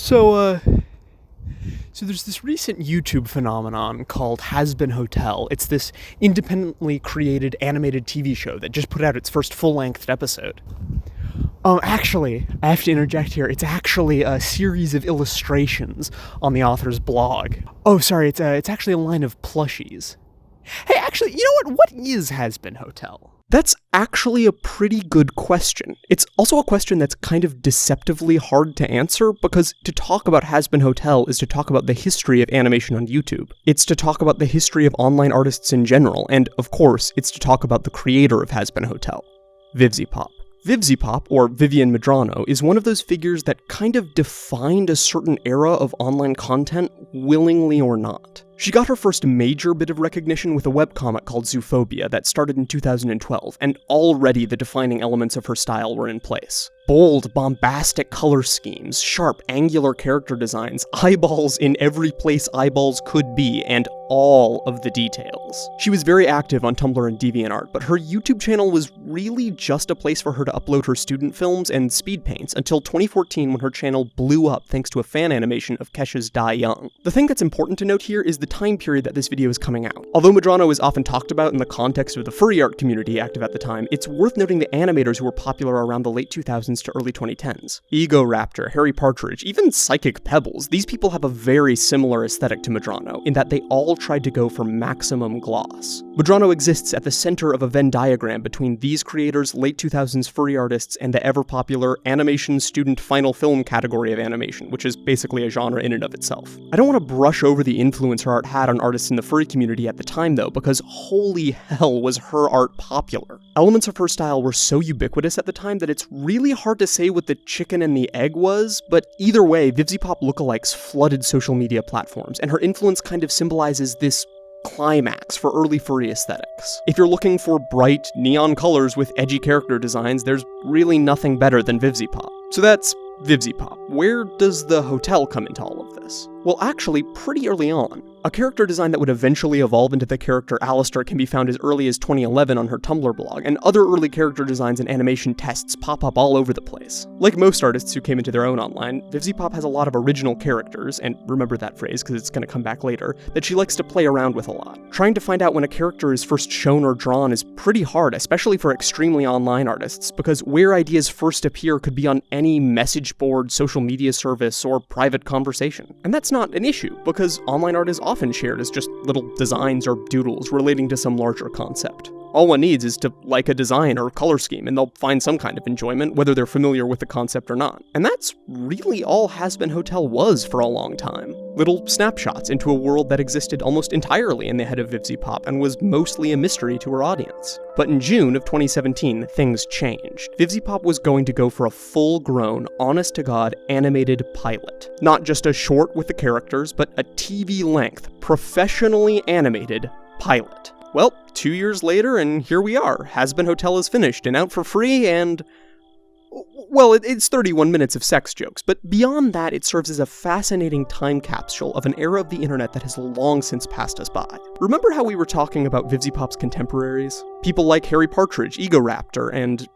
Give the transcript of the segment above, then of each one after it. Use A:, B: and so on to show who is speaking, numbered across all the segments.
A: So there's this recent YouTube phenomenon called Hazbin Hotel. It's this independently created animated TV show that just put out its first full-length episode. Actually, I have to interject here. It's actually a series of illustrations on the author's blog. Oh, sorry, it's actually a line of plushies. Hey, actually, you know what? What is Hazbin Hotel?
B: That's actually a pretty good question. It's also a question that's kind of deceptively hard to answer, because to talk about Hazbin Hotel is to talk about the history of animation on YouTube. It's to talk about the history of online artists in general, and of course, it's to talk about the creator of Hazbin Hotel, VivziePop. VivziePop, or Vivian Medrano, is one of those figures that kind of defined a certain era of online content, willingly or not. She got her first major bit of recognition with a webcomic called Zoophobia that started in 2012, and already the defining elements of her style were in place. Bold, bombastic color schemes, sharp, angular character designs, eyeballs in every place eyeballs could be, and all of the details. She was very active on Tumblr and DeviantArt, but her YouTube channel was really just a place for her to upload her student films and speed paints until 2014, when her channel blew up thanks to a fan animation of Kesha's Die Young. The thing that's important to note here is the time period that this video is coming out. Although Medrano is often talked about in the context of the furry art community active at the time, it's worth noting the animators who were popular around the late 2000s to early 2010s. Ego Raptor, Harry Partridge, even Psychic Pebbles, these people have a very similar aesthetic to Medrano, in that they all tried to go for maximum gloss. Medrano exists at the center of a Venn diagram between these creators, late 2000s furry artists, and the ever-popular animation student final film category of animation, which is basically a genre in and of itself. I don't want to brush over the influence her art had on artists in the furry community at the time, though, because holy hell was her art popular. Elements of her style were so ubiquitous at the time that it's really hard to say what the chicken and the egg was, but either way, VivziePop lookalikes flooded social media platforms, and her influence kind of symbolizes this climax for early furry aesthetics. If you're looking for bright, neon colors with edgy character designs, there's really nothing better than VivziePop. So that's VivziePop. Where does the hotel come into all of this? Well, actually, pretty early on. A character design that would eventually evolve into the character Alistair can be found as early as 2011 on her Tumblr blog, and other early character designs and animation tests pop up all over the place. Like most artists who came into their own online, VivziePop has a lot of original characters, and remember that phrase because it's going to come back later, that she likes to play around with a lot. Trying to find out when a character is first shown or drawn is pretty hard, especially for extremely online artists, because where ideas first appear could be on any message board, social media service, or private conversation. And that's not an issue, because online art is often shared as just little designs or doodles relating to some larger concept. All one needs is to like a design or color scheme, and they'll find some kind of enjoyment, whether they're familiar with the concept or not. And that's really all Hazbin Hotel was for a long time. Little snapshots into a world that existed almost entirely in the head of VivziePop and was mostly a mystery to her audience. But in June of 2017, things changed. VivziePop was going to go for a full-grown, honest-to-God animated pilot. Not just a short with the characters, but a TV-length, professionally animated pilot. Well, 2 years later, and here we are. Hazbin Hotel is finished and out for free, and well, it's 31 minutes of sex jokes, but beyond that, it serves as a fascinating time capsule of an era of the internet that has long since passed us by. Remember how we were talking about VivziePop's contemporaries? People like Harry Partridge, Ego Raptor, and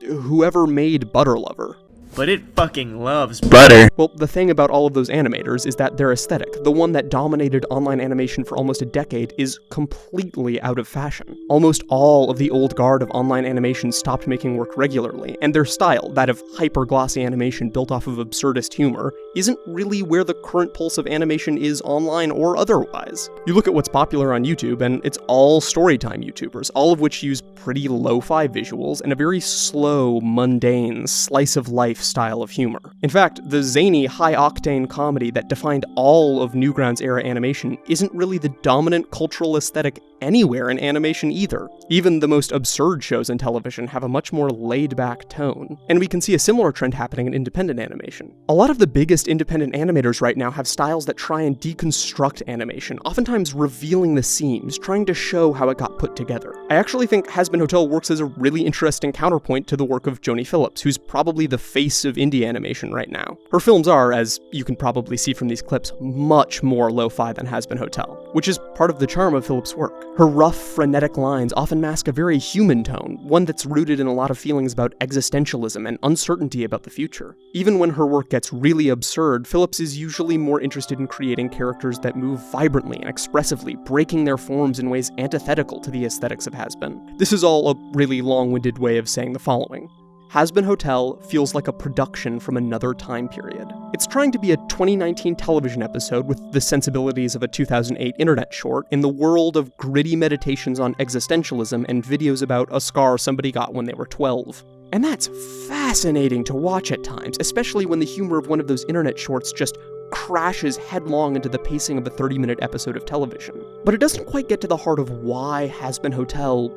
B: whoever made Butter Lover.
C: But it fucking loves butter.
B: Well, the thing about all of those animators is that their aesthetic, the one that dominated online animation for almost a decade, is completely out of fashion. Almost all of the old guard of online animation stopped making work regularly, and their style, that of hyper-glossy animation built off of absurdist humor, isn't really where the current pulse of animation is online or otherwise. You look at what's popular on YouTube, and it's all storytime YouTubers, all of which use pretty lo-fi visuals and a very slow, mundane, slice-of-life style of humor. In fact, the zany, high-octane comedy that defined all of Newgrounds-era animation isn't really the dominant cultural aesthetic anywhere in animation either. Even the most absurd shows in television have a much more laid-back tone. And we can see a similar trend happening in independent animation. A lot of the biggest independent animators right now have styles that try and deconstruct animation, oftentimes revealing the seams, trying to show how it got put together. I actually think Hazbin Hotel works as a really interesting counterpoint to the work of Joni Phillips, who's probably the face of indie animation right now. Her films are, as you can probably see from these clips, much more lo-fi than Hazbin Hotel, which is part of the charm of Phillips' work. Her rough, frenetic lines often mask a very human tone, one that's rooted in a lot of feelings about existentialism and uncertainty about the future. Even when her work gets really absurd, Phillips is usually more interested in creating characters that move vibrantly and expressively, breaking their forms in ways antithetical to the aesthetics of Hazbin. This is all a really long-winded way of saying the following. Hazbin Hotel feels like a production from another time period. It's trying to be a 2019 television episode with the sensibilities of a 2008 internet short in the world of gritty meditations on existentialism and videos about a scar somebody got when they were 12. And that's fascinating to watch at times, especially when the humor of one of those internet shorts just crashes headlong into the pacing of a 30-minute episode of television. But it doesn't quite get to the heart of why Hazbin Hotel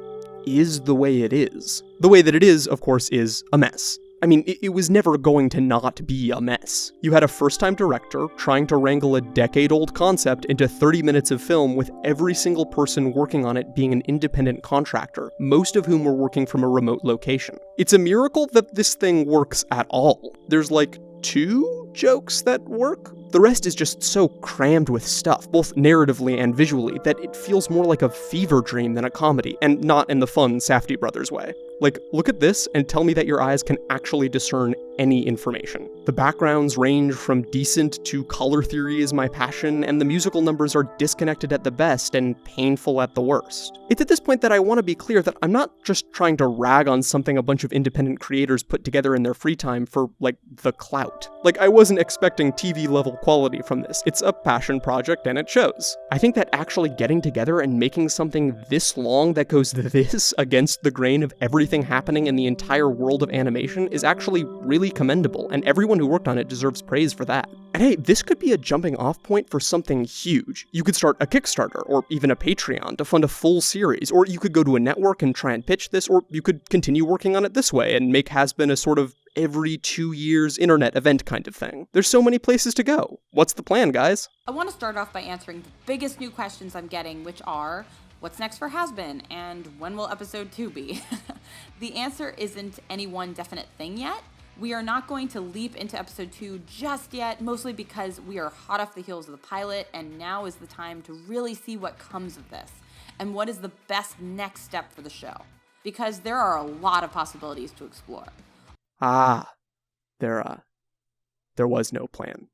B: is the way it is. The way that it is, of course, is a mess. I mean, it was never going to not be a mess. You had a first-time director trying to wrangle a decade-old concept into 30 minutes of film with every single person working on it being an independent contractor, most of whom were working from a remote location. It's a miracle that this thing works at all. There's like 2 jokes that work. The rest is just so crammed with stuff, both narratively and visually, that it feels more like a fever dream than a comedy, and not in the fun Safdie Brothers way. Like, look at this and tell me that your eyes can actually discern any information. The backgrounds range from decent to color theory is my passion, and the musical numbers are disconnected at the best and painful at the worst. It's at this point that I want to be clear that I'm not just trying to rag on something a bunch of independent creators put together in their free time for, like, the clout. Like, I wasn't expecting TV-level quality from this. It's a passion project and it shows. I think that actually getting together and making something this long that goes this against the grain of everything happening in the entire world of animation is actually really commendable, and everyone who worked on it deserves praise for that. And hey, this could be a jumping off point for something huge. You could start a Kickstarter, or even a Patreon, to fund a full series, or you could go to a network and try and pitch this, or you could continue working on it this way and make Hazbin a sort of every 2 years internet event kind of thing. There's so many places to go. What's the plan, guys?
D: I want to start off by answering the biggest new questions I'm getting, which are, what's next for Hazbin, and when will episode 2 be? The answer isn't any one definite thing yet. We are not going to leap into episode 2 just yet, mostly because we are hot off the heels of the pilot, and now is the time to really see what comes of this, and what is the best next step for the show. Because there are a lot of possibilities to explore.
B: There was no plan.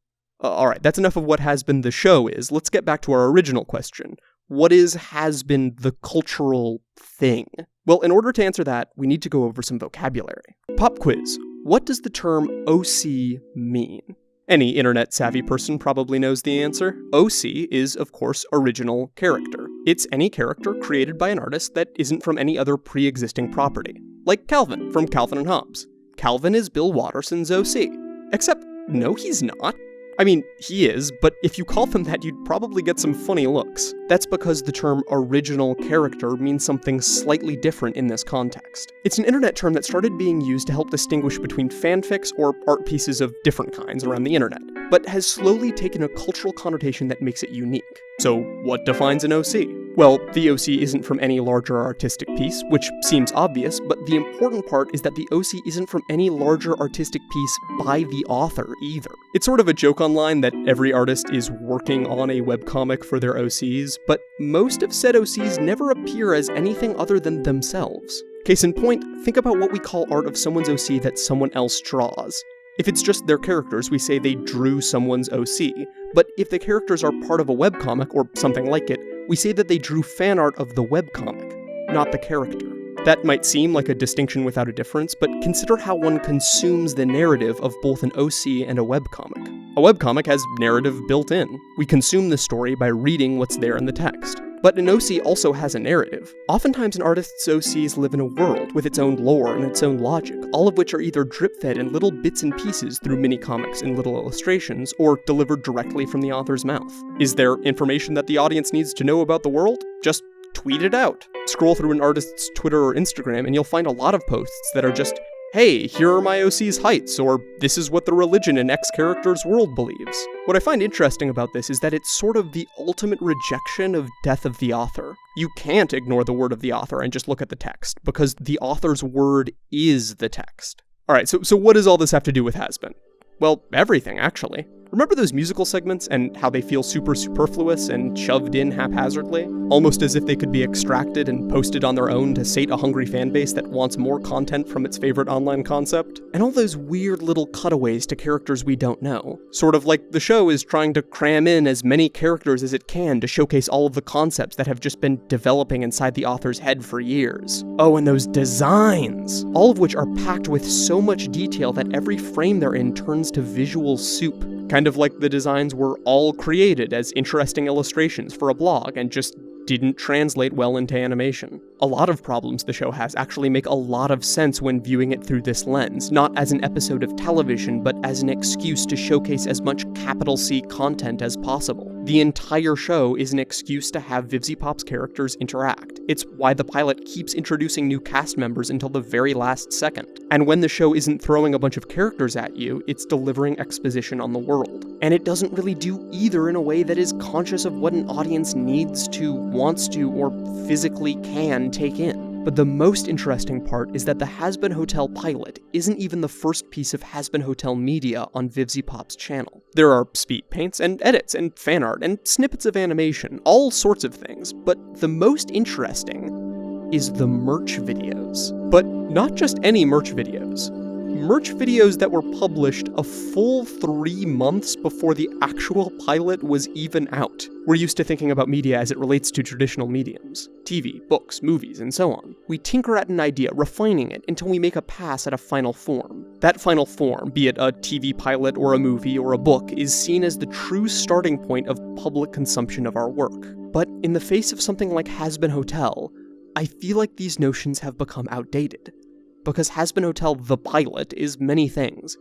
B: Alright, that's enough of what Hazbin the show is. Let's get back to our original question. What is Hazbin the cultural thing? Well, in order to answer that, we need to go over some vocabulary. Pop quiz. What does the term OC mean? Any internet-savvy person probably knows the answer. OC is, of course, original character. It's any character created by an artist that isn't from any other pre-existing property. Like Calvin from Calvin and Hobbes. Calvin is Bill Watterson's OC. Except, no, he's not. I mean, he is, but if you call them that, you'd probably get some funny looks. That's because the term original character means something slightly different in this context. It's an internet term that started being used to help distinguish between fanfics or art pieces of different kinds around the internet, but has slowly taken a cultural connotation that makes it unique. So, what defines an OC? Well, the OC isn't from any larger artistic piece, which seems obvious, but the important part is that the OC isn't from any larger artistic piece by the author either. It's sort of a joke online that every artist is working on a webcomic for their OCs, but most of said OCs never appear as anything other than themselves. Case in point, think about what we call art of someone's OC that someone else draws. If it's just their characters, we say they drew someone's OC, but if the characters are part of a webcomic or something like it, we say that they drew fan art of the webcomic, not the character. That might seem like a distinction without a difference, but consider how one consumes the narrative of both an OC and a webcomic. A webcomic has narrative built in. We consume the story by reading what's there in the text. But an OC also has a narrative. Oftentimes an artist's OCs live in a world with its own lore and its own logic, all of which are either drip-fed in little bits and pieces through mini-comics and little illustrations, or delivered directly from the author's mouth. Is there information that the audience needs to know about the world? Just tweet it out. Scroll through an artist's Twitter or Instagram and you'll find a lot of posts that are just, hey, here are my OC's heights, or this is what the religion in X character's world believes. What I find interesting about this is that it's sort of the ultimate rejection of death of the author. You can't ignore the word of the author and just look at the text, because the author's word is the text. Alright, so what does all this have to do with Hazbin? Well, everything, actually. Remember those musical segments and how they feel super superfluous and shoved in haphazardly? Almost as if they could be extracted and posted on their own to sate a hungry fanbase that wants more content from its favorite online concept? And all those weird little cutaways to characters we don't know. Sort of like the show is trying to cram in as many characters as it can to showcase all of the concepts that have just been developing inside the author's head for years. Oh, and those designs! All of which are packed with so much detail that every frame they're in turns to visual soup. Kind of like the designs were all created as interesting illustrations for a blog and just didn't translate well into animation. A lot of problems the show has actually make a lot of sense when viewing it through this lens, not as an episode of television, but as an excuse to showcase as much capital C content as possible. The entire show is an excuse to have VivziePop's characters interact. It's why the pilot keeps introducing new cast members until the very last second. And when the show isn't throwing a bunch of characters at you, it's delivering exposition on the world. And it doesn't really do either in a way that is conscious of what an audience needs to, wants to, or physically can take in. But the most interesting part is that the Hazbin Hotel pilot isn't even the first piece of Hazbin Hotel media on VivziePop's channel. There are speed paints and edits and fan art and snippets of animation, all sorts of things, but the most interesting is the merch videos. But not just any merch videos. Merch videos that were published a full 3 months before the actual pilot was even out. We're used to thinking about media as it relates to traditional mediums. TV, books, movies, and so on. We tinker at an idea, refining it until we make a pass at a final form. That final form, be it a TV pilot or a movie or a book, is seen as the true starting point of public consumption of our work. But in the face of something like Hazbin Hotel, I feel like these notions have become outdated. Because Hazbin Hotel the pilot is many things,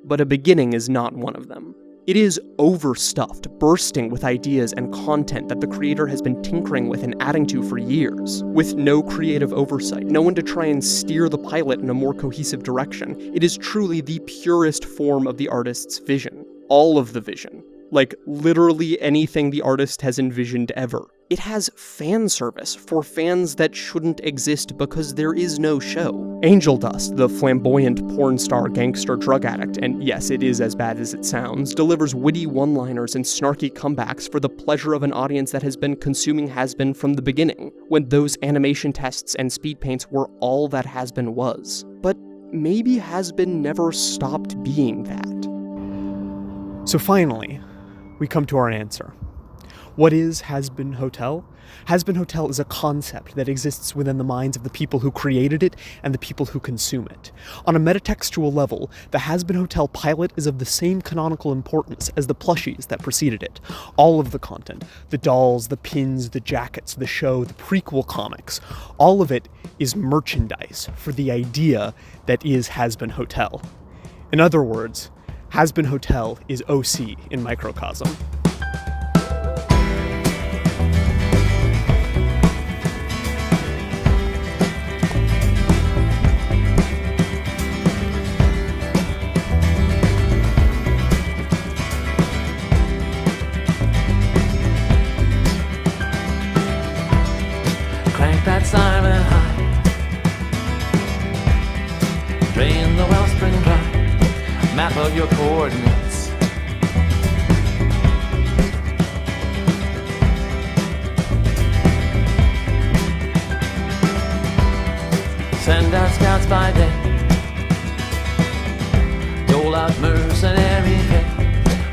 B: but a beginning is not one of them. It is overstuffed, bursting with ideas and content that the creator has been tinkering with and adding to for years, with no creative oversight, no one to try and steer the pilot in a more cohesive direction. It is truly the purest form of the artist's vision. All of the vision. Like, literally anything the artist has envisioned ever. It has fan service for fans that shouldn't exist because there is no show. Angel Dust, the flamboyant porn star gangster drug addict, and yes, it is as bad as it sounds, delivers witty one-liners and snarky comebacks for the pleasure of an audience that has been consuming Hazbin from the beginning, when those animation tests and speed paints were all that Hazbin was. But maybe Hazbin never stopped being that.
A: So finally, we come to our answer. What is Hazbin Hotel? Hazbin Hotel is a concept that exists within the minds of the people who created it and the people who consume it. On a metatextual level, the Hazbin Hotel pilot is of the same canonical importance as the plushies that preceded it. All of the content, the dolls, the pins, the jackets, the show, the prequel comics, all of it is merchandise for the idea that is Hazbin Hotel. In other words, Hazbin Hotel is OC in microcosm.
E: Crank that siren high, drain the wellspring dry, map of your coordinates. Send out scouts by day, dole out mercenary pay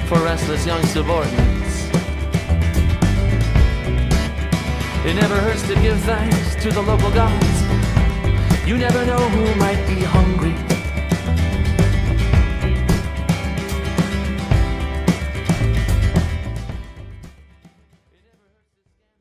E: for restless young subordinates. It never hurts to give thanks to the local gods. You never know who might